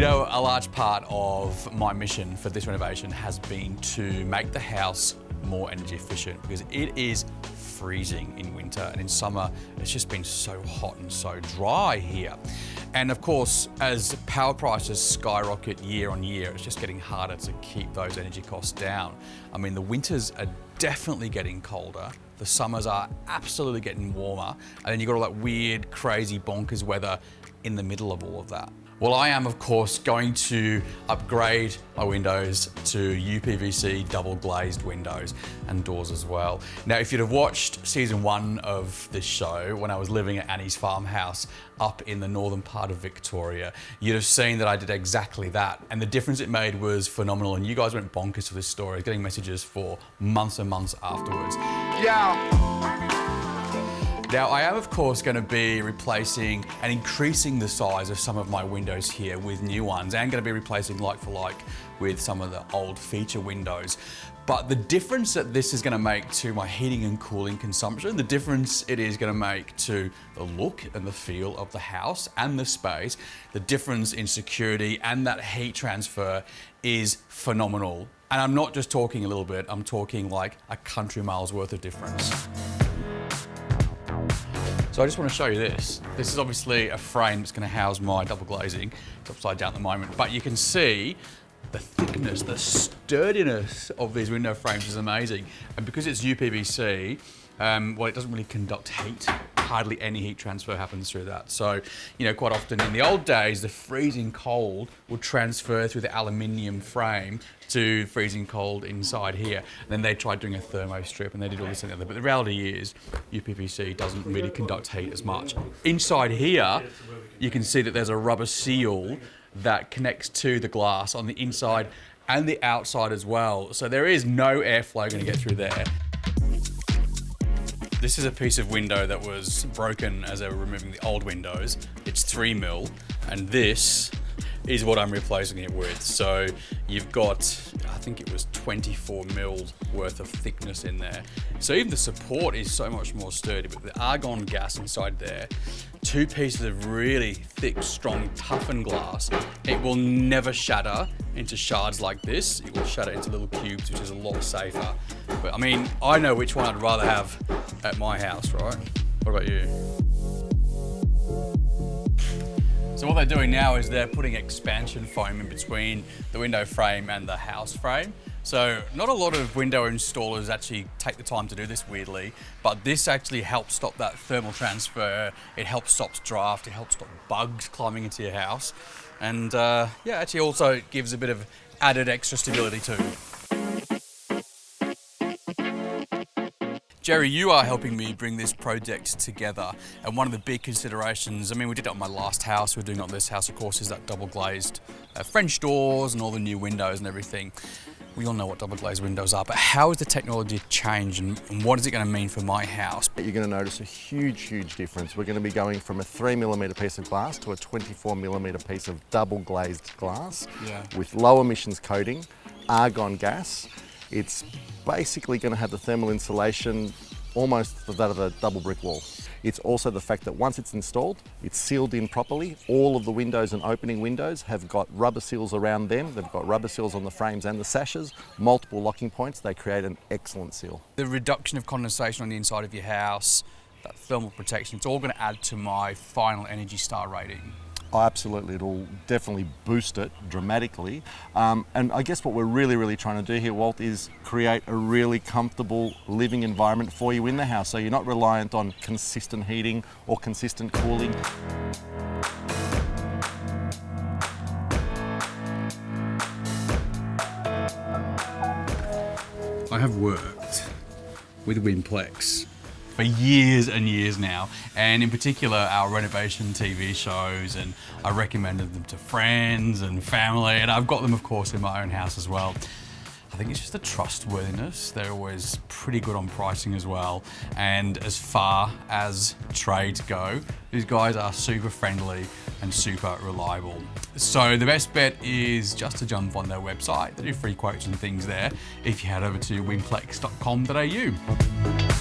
know, a large part of my mission for this renovation has been to make the house more energy efficient, because it is freezing in winter, and in summer it's just been so hot and so dry here. And of course, as power prices skyrocket year on year, it's just getting harder to keep those energy costs down. I mean, the winters are definitely getting colder. The summers are absolutely getting warmer. And then you've got all that weird, crazy, bonkers weather in the middle of all of that. Well, I am, of course, going to upgrade my windows to UPVC double glazed windows and doors as well. Now, if you'd have watched season 1 of this show, when I was living at Annie's farmhouse up in the northern part of Victoria, you'd have seen that I did exactly that. And the difference it made was phenomenal. And you guys went bonkers for this story, getting messages for months and months afterwards. Yeah. Now, I am, of course, going to be replacing and increasing the size of some of my windows here with new ones, and going to be replacing like for like with some of the old feature windows. But the difference that this is going to make to my heating and cooling consumption, the difference it is going to make to the look and the feel of the house and the space, the difference in security and that heat transfer is phenomenal. And I'm not just talking a little bit, I'm talking like a country miles worth of difference. So I just want to show you this. This is obviously a frame that's going to house my double glazing. It's upside down at the moment, but you can see the thickness, the sturdiness of these window frames is amazing. And because it's UPVC, well, it doesn't really conduct heat. Hardly any heat transfer happens through that. So, you know, quite often in the old days, the freezing cold would transfer through the aluminium frame to freezing cold inside here. And then they tried doing a thermo strip and they did all this and the other. But the reality is UPVC doesn't really conduct heat as much. Inside here, you can see that there's a rubber seal that connects to the glass on the inside and the outside as well. So there is no airflow going to get through there. This is a piece of window that was broken as they were removing the old windows. It's 3mm, and this is what I'm replacing it with. So you've got, I think it was 24mm worth of thickness in there. So even the support is so much more sturdy, but the argon gas inside there, 2 pieces of really thick, strong, toughened glass, it will never shatter into shards like this. It will shatter into little cubes, which is a lot safer. But I mean, I know which one I'd rather have at my house, right? What about you? So what they're doing now is they're putting expansion foam in between the window frame and the house frame. So not a lot of window installers actually take the time to do this, weirdly, but this actually helps stop that thermal transfer. It helps stop draft, it helps stop bugs climbing into your house. And yeah, actually also it gives a bit of added extra stability too. Jerry, you are helping me bring this project together, and one of the big considerations, I mean, we did it on my last house, we're doing it on this house, of course, is that double glazed French doors and all the new windows and everything. We all know what double glazed windows are, but how has the technology changed, and what is it going to mean for my house? You're going to notice a huge difference. We're going to be going from a 3mm piece of glass to a 24mm piece of double glazed glass, with low emissions coating, argon gas. It's basically going to have the thermal insulation almost that of a double brick wall. It's also the fact that once it's installed, it's sealed in properly. All of the windows and opening windows have got rubber seals around them. They've got rubber seals on the frames and the sashes, multiple locking points. They create an excellent seal. The reduction of condensation on the inside of your house, that thermal protection, it's all going to add to my final Energy Star rating. Oh, absolutely, it'll definitely boost it dramatically. And I guess what we're really trying to do here, Walt, is create a really comfortable living environment for you in the house, so you're not reliant on consistent heating or consistent cooling. I have worked with Winplex for years and years now, and in particular our renovation TV shows, and I recommended them to friends and family, and I've got them of course in my own house as well. I think it's just the trustworthiness. They're always pretty good on pricing as well, and as far as trades go, these guys are super friendly and super reliable. So the best bet is just to jump on their website. They do free quotes and things there if you head over to winplex.com.au.